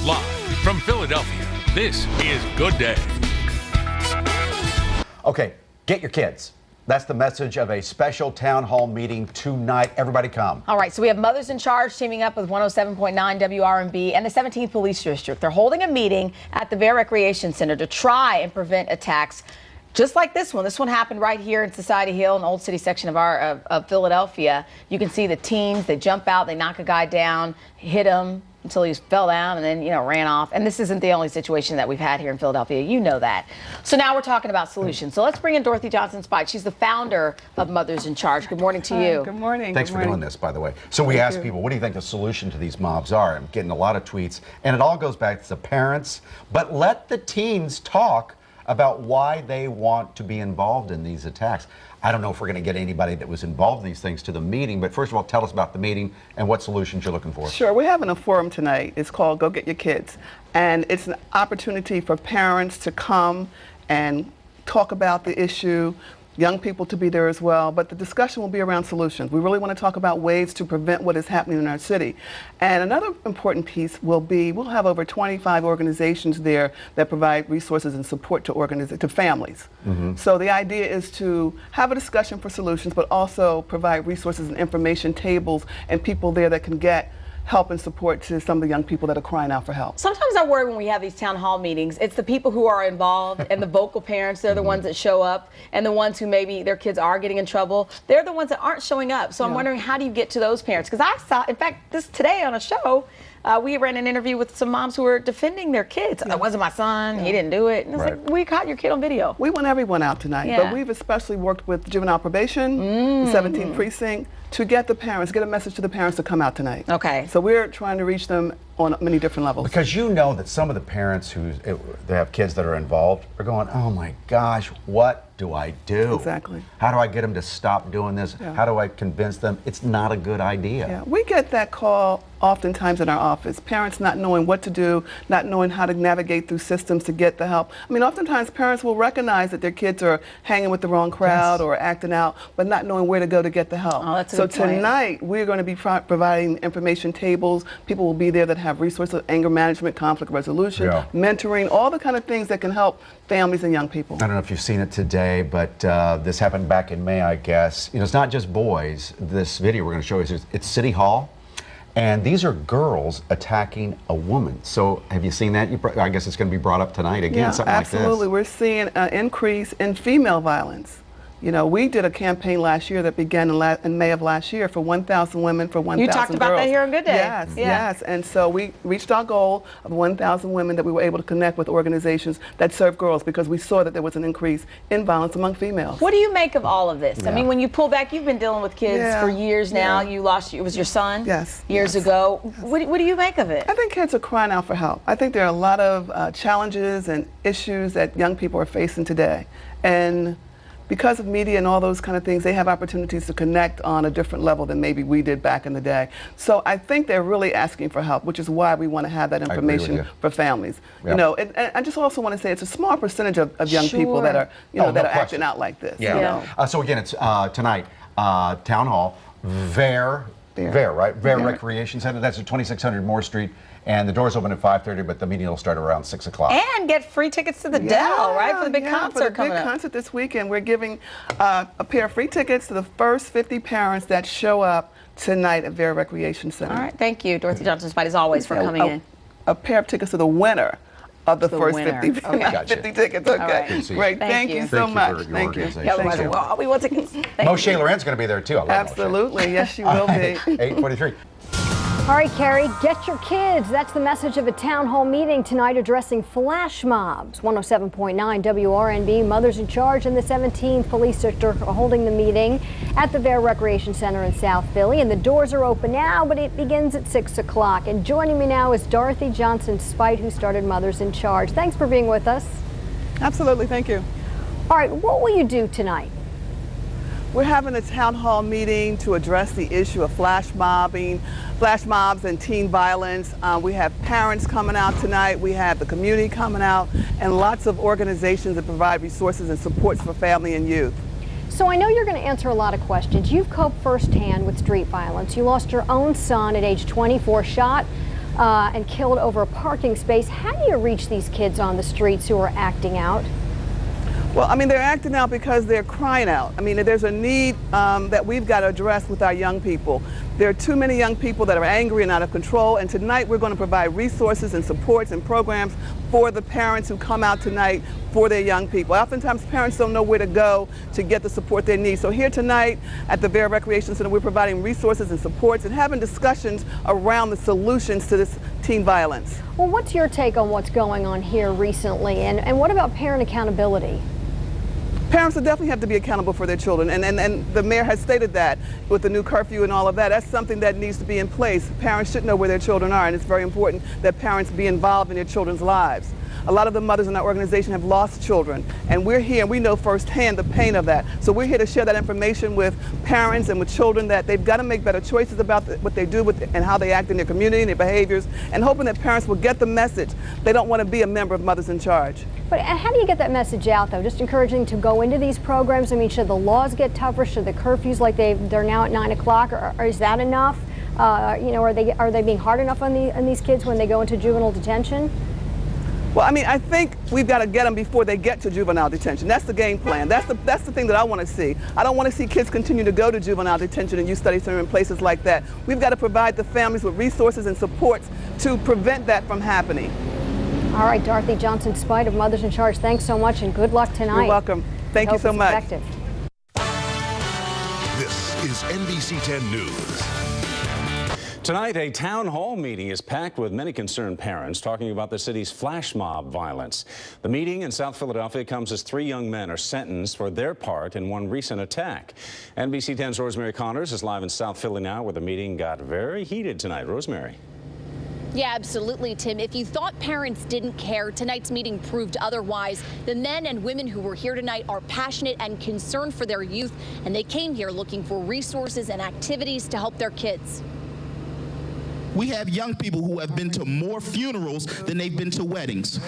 Live from Philadelphia, this is Good Day. Okay, get your kids. That's the message of a special town hall meeting tonight. Everybody come. All right, so we have Mothers in Charge teaming up with 107.9 WRNB and the 17th Police District. They're holding a meeting at the Bear Recreation Center to try and prevent attacks just like this one. This one happened right here in Society Hill, in the Old City section of Philadelphia. You can see the teens, they jump out, they knock a guy down, hit him until he fell down and then, ran off. And this isn't the only situation that we've had here in Philadelphia. You know that. So now we're talking about solutions. So let's bring in Dorothy Johnson-Speight. She's the founder of Mothers in Charge. Good morning to you. Good morning. Thanks for doing this, by the way. So we asked people, what do you think the solution to these mobs are? I'm getting a lot of tweets, and it all goes back to the parents. But let the teens talk about why they want to be involved in these attacks. I don't know if we're going to get anybody that was involved in these things to the meeting, but first of all, tell us about the meeting and what solutions you're looking for. Sure, we're having a forum tonight. It's called Go Get Your Kids. And it's an opportunity for parents to come and talk about the issue, young people to be there as well, but the discussion will be around solutions. We really want to talk about ways to prevent what is happening in our city. And another important piece will be, we'll have over 25 organizations there that provide resources and support to families. So the idea is to have a discussion for solutions, but also provide resources and information tables and people there that can get help and support to some of the young people that are crying out for help. Sometimes I worry when we have these town hall meetings, it's the people who are involved and the vocal parents, they're the ones that show up, and the ones who maybe their kids are getting in trouble, they're the ones that aren't showing up. So I'm wondering, how do you get to those parents? Because I saw, in fact, today on a show, we ran an interview with some moms who were defending their kids. That wasn't my son, he didn't do it. And it's like, we caught your kid on video. We want everyone out tonight, but we've especially worked with juvenile probation, the 17th precinct, to get the parents, get a message to the parents to come out tonight. Okay. So we're trying to reach them on many different levels. Because you know that some of the parents they have kids that are involved are going, oh my gosh, what do I do? Exactly. How do I get them to stop doing this? How do I convince them it's not a good idea? Yeah, we get that call oftentimes in our office. Parents not knowing what to do, not knowing how to navigate through systems to get the help. I mean, oftentimes parents will recognize that their kids are hanging with the wrong crowd or acting out, but not knowing where to go to get the help. Oh, that's a so good point. tonight, we're going to be providing information tables. People will be there that have resources, anger management, conflict resolution, mentoring, all the kind of things that can help families and young people. I don't know if you've seen it today, but this happened back in May, I guess. It's not just boys. This video we're going to show you, it's City Hall. And these are girls attacking a woman. So have you seen that? I guess it's going to be brought up tonight again, something absolutely. like this. We're seeing an increase in female violence. You know, we did a campaign last year that began in May of last year for 1,000 women for 1,000 girls. You talked about that here on Good Day. Yes, yes. And so we reached our goal of 1,000 women that we were able to connect with organizations that serve girls because we saw that there was an increase in violence among females. What do you make of all of this? I mean, when you pull back, you've been dealing with kids for years now. You lost, it was your son years ago. What do you make of it? I think kids are crying out for help. I think there are a lot of challenges and issues that young people are facing today. And because of media and all those kind of things, they have opportunities to connect on a different level than maybe we did back in the day. So I think they're really asking for help, which is why we want to have that information for families. You know, and I just also want to say it's a small percentage of young people that are, that are acting out like this. So again, it's tonight, Town Hall, Bear, right? Bear Recreation Center. That's at 2600 Moore Street. And the doors open at 5:30, but the meeting will start around 6 o'clock. And get free tickets to the Dell, right? For the big concert coming up. For the big concert this weekend, we're giving a pair of free tickets to the first 50 parents that show up tonight at Bear Recreation Center. All right, thank you, Dorothy Johnson-Speight, as always, for coming in. A pair of tickets to the winner of the first 50 tickets. Okay, right. Great. Thank you so much. Thank you. We want tickets. Moshe Loren's going to be there too. Absolutely, yes, she will be. 8:43. All right, Carrie, get your kids. That's the message of a town hall meeting tonight addressing flash mobs. 107.9 WRNB, Mothers in Charge, and the 17th Police District are holding the meeting at the Bear Recreation Center in South Philly. And the doors are open now, but it begins at 6 o'clock. And joining me now is Dorothy Johnson-Speight, who started Mothers in Charge. Thanks for being with us. Absolutely, thank you. All right, what will you do tonight? We're having a town hall meeting to address the issue of flash mobs and teen violence. We have parents coming out tonight, we have the community coming out, and lots of organizations that provide resources and supports for family and youth. So I know you're going to answer a lot of questions. You've coped firsthand with street violence. You lost your own son at age 24, shot and killed over a parking space. How do you reach these kids on the streets who are acting out? Well, I mean, they're acting out because they're crying out. I mean, there's a need that we've got to address with our young people. There are too many young people that are angry and out of control, and tonight we're going to provide resources and supports and programs for the parents who come out tonight for their young people. Oftentimes, parents don't know where to go to get the support they need. So here tonight at the Vera Recreation Center, we're providing resources and supports and having discussions around the solutions to this teen violence. Well, what's your take on what's going on here recently, and what about parent accountability? Parents will definitely have to be accountable for their children, and the mayor has stated that with the new curfew and all of that. That's something that needs to be in place. Parents should know where their children are, and it's very important that parents be involved in their children's lives. A lot of the mothers in our organization have lost children, and we're here and we know firsthand the pain of that. So we're here to share that information with parents and with children, that they've got to make better choices about what they do and how they act in their community and their behaviors, and hoping that parents will get the message. They don't want to be a member of Mothers in Charge. But how do you get that message out, though? Just encouraging to go into these programs? I mean, should the laws get tougher? Should the curfews, like they're now at 9 o'clock, or is that enough? You know, are they being hard enough on these kids when they go into juvenile detention? Well, I mean, I think we've got to get them before they get to juvenile detention. That's the game plan. That's the thing that I want to see. I don't want to see kids continue to go to juvenile detention and youth study center and places like that. We've got to provide the families with resources and supports to prevent that from happening. All right, Dorothy Johnson-Speight of Mothers in Charge, thanks so much and good luck tonight. You're welcome. Thank you so much. Effective. This is NBC 10 News. Tonight, a town hall meeting is packed with many concerned parents talking about the city's flash mob violence. The meeting in South Philadelphia comes as 3 young men are sentenced for their part in one recent attack. NBC 10's Rosemary Connors is live in South Philly now, where the meeting got very heated tonight. Rosemary. Yeah, absolutely, Tim. If you thought parents didn't care, tonight's meeting proved otherwise. The men and women who were here tonight are passionate and concerned for their youth, and they came here looking for resources and activities to help their kids. We have young people who have been to more funerals than they've been to weddings.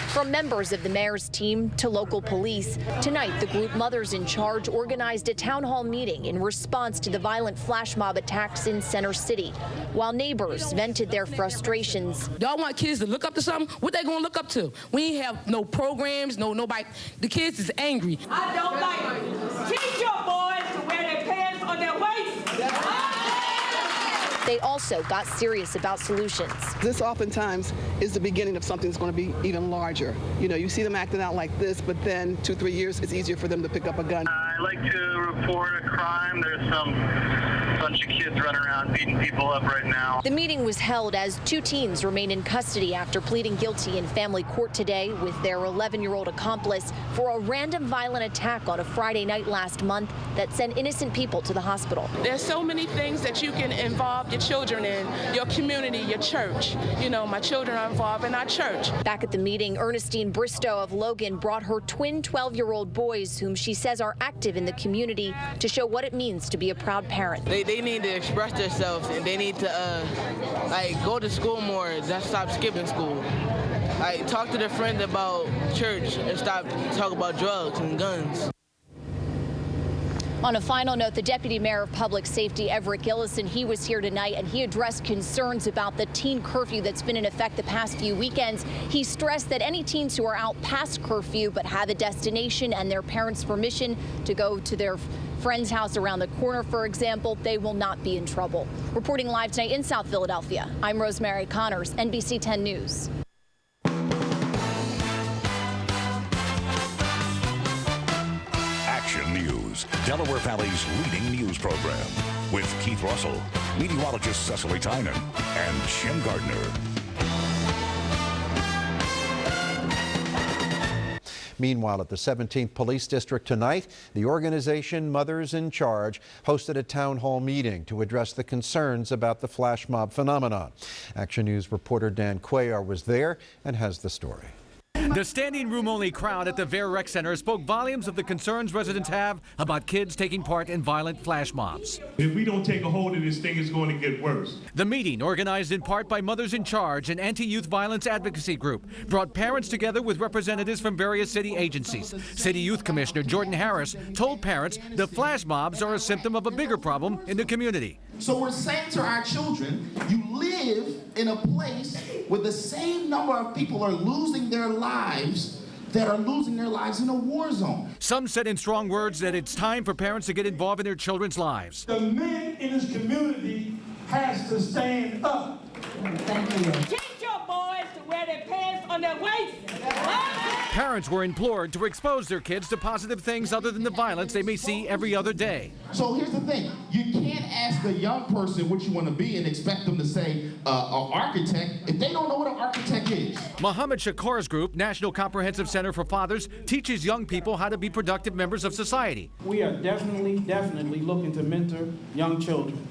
From members of the mayor's team to local police, tonight the group Mothers in Charge organized a town hall meeting in response to the violent flash mob attacks in Center City, while neighbors vented their frustrations. Y'all want kids to look up to something? What they gonna look up to? We ain't have no programs, nobody. The kids is angry. I don't like it. Teach your boys to wear their pants on their waist. They also got serious about solutions. This oftentimes is the beginning of something that's going to be even larger. You know, you see them acting out like this, but then 2-3 years, it's easier for them to pick up a gun. I'd like to report a crime. There's some bunch of kids running around beating people up right now. The meeting was held as 2 teens remain in custody after pleading guilty in family court today with their 11-year-old accomplice for a random violent attack on a Friday night last month that sent innocent people to the hospital. There's so many things that you can involve your children in, your community, your church. You know, my children are involved in our church. Back at the meeting, Ernestine Bristow of Logan brought her twin 12-year-old boys, whom she says are active in the community, to show what it means to be a proud parent. They need to express themselves, and they need to go to school more, just stop skipping school. Talk to their friends about church and stop talking about drugs and guns. On a final note, the Deputy Mayor of Public Safety, Everett Gillison, he was here tonight and he addressed concerns about the teen curfew that's been in effect the past few weekends. He stressed that any teens who are out past curfew but have a destination and their parents' permission to go to their friend's house around the corner, for example, they will not be in trouble. Reporting live tonight in South Philadelphia, I'm Rosemary Connors, NBC 10 News. Action News, Delaware Valley's leading news program, with Keith Russell, meteorologist Cecily Tynan, and Jim Gardner. Meanwhile, at the 17th Police District tonight, the organization Mothers in Charge hosted a town hall meeting to address the concerns about the flash mob phenomenon. Action News reporter Dan Cuellar was there and has the story. The standing room only crowd at the Vera Rec Center spoke volumes of the concerns residents have about kids taking part in violent flash mobs. If we don't take a hold of this thing, it's going to get worse. The meeting, organized in part by Mothers in Charge, an anti-youth violence advocacy group, brought parents together with representatives from various city agencies. City Youth Commissioner Jordan Harris told parents the flash mobs are a symptom of a bigger problem in the community. So we're saying to our children, you live live in a place where the same number of people are losing their lives that are losing their lives in a war zone. Some said in strong words that it's time for parents to get involved in their children's lives. The men in this community has to stand up. Thank you. Teach your boys to wear their pants on their waist. Parents were implored to expose their kids to positive things other than the violence they may see every other day. So here's the thing. You can't ask a young person what you want to be and expect them to say an architect if they don't know what an architect is. Mohammed Shakar's group, National Comprehensive Center for Fathers, teaches young people how to be productive members of society. We are definitely looking to mentor young children.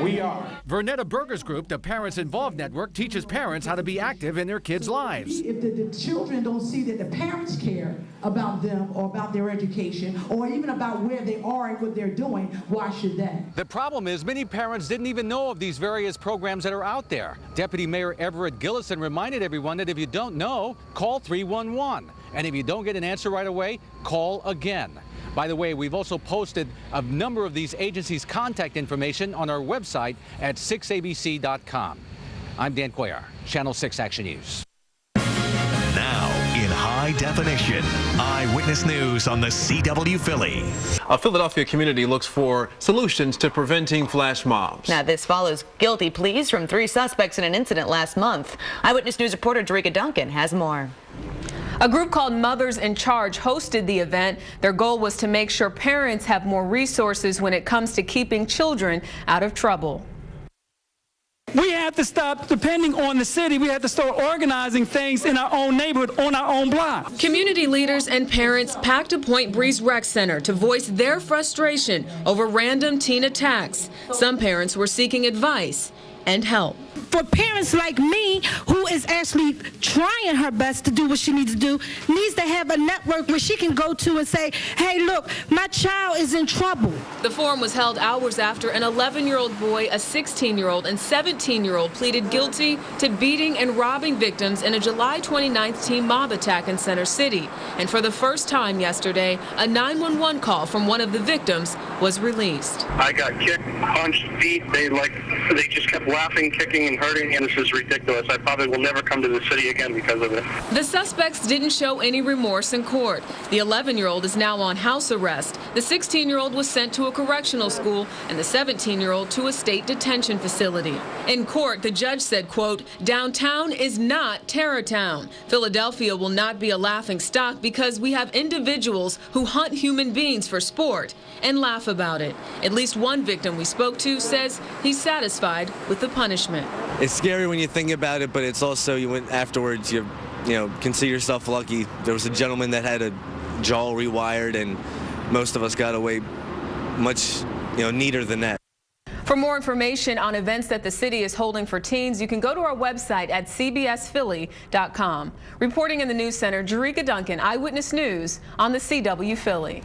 We are. Vernetta Berger's group, the Parents Involved Network, teaches parents how to be active in their kids' lives. If the children don't see that the parents care about them or about their education or even about where they are and what they're doing, why should they? The problem is many parents didn't even know of these various programs that are out there. Deputy Mayor Everett Gillison reminded everyone that if you don't know, call 311. And if you don't get an answer right away, call again. By the way, we've also posted a number of these agencies' contact information on our website at 6abc.com. I'm Dan Cuellar, Channel 6 Action News. Now, in high definition, Eyewitness News on the CW Philly. A Philadelphia community looks for solutions to preventing flash mobs. Now, this follows guilty pleas from 3 suspects in an incident last month. Eyewitness News reporter Jerika Duncan has more. A group called Mothers in Charge hosted the event. Their goal was to make sure parents have more resources when it comes to keeping children out of trouble. We have to stop depending on the city. We have to start organizing things in our own neighborhood, on our own block. Community leaders and parents packed a Point Breeze Rec Center to voice their frustration over random teen attacks. Some parents were seeking advice and help. For parents like me, who is actually trying her best to do what she needs to do, needs to have a network where she can go to and say, hey, look, my child is in trouble. The forum was held hours after an 11-year-old boy, a 16-year-old, and 17-year-old pleaded guilty to beating and robbing victims in a July 29th teen mob attack in Center City. And for the first time yesterday, a 911 call from one of the victims was released. I got kicked, punched, beat. They just kept laughing, kicking, and hurting, and this is ridiculous. I probably will never come to the city again because of it. The suspects didn't show any remorse in court. The 11-year-old is now on house arrest. The 16-year-old was sent to a correctional school and the 17-year-old to a state detention facility. In court, the judge said, quote, downtown is not Terror Town. Philadelphia will not be a laughing stock because we have individuals who hunt human beings for sport and laugh about it. At least one victim we spoke to says he's satisfied with the punishment. It's scary when you think about it, but it's also, afterwards, you consider yourself lucky. There was a gentleman that had a jaw rewired, and most of us got away much, neater than that. For more information on events that the city is holding for teens, you can go to our website at cbsphilly.com. Reporting in the News Center, Jerika Duncan, Eyewitness News on the CW Philly.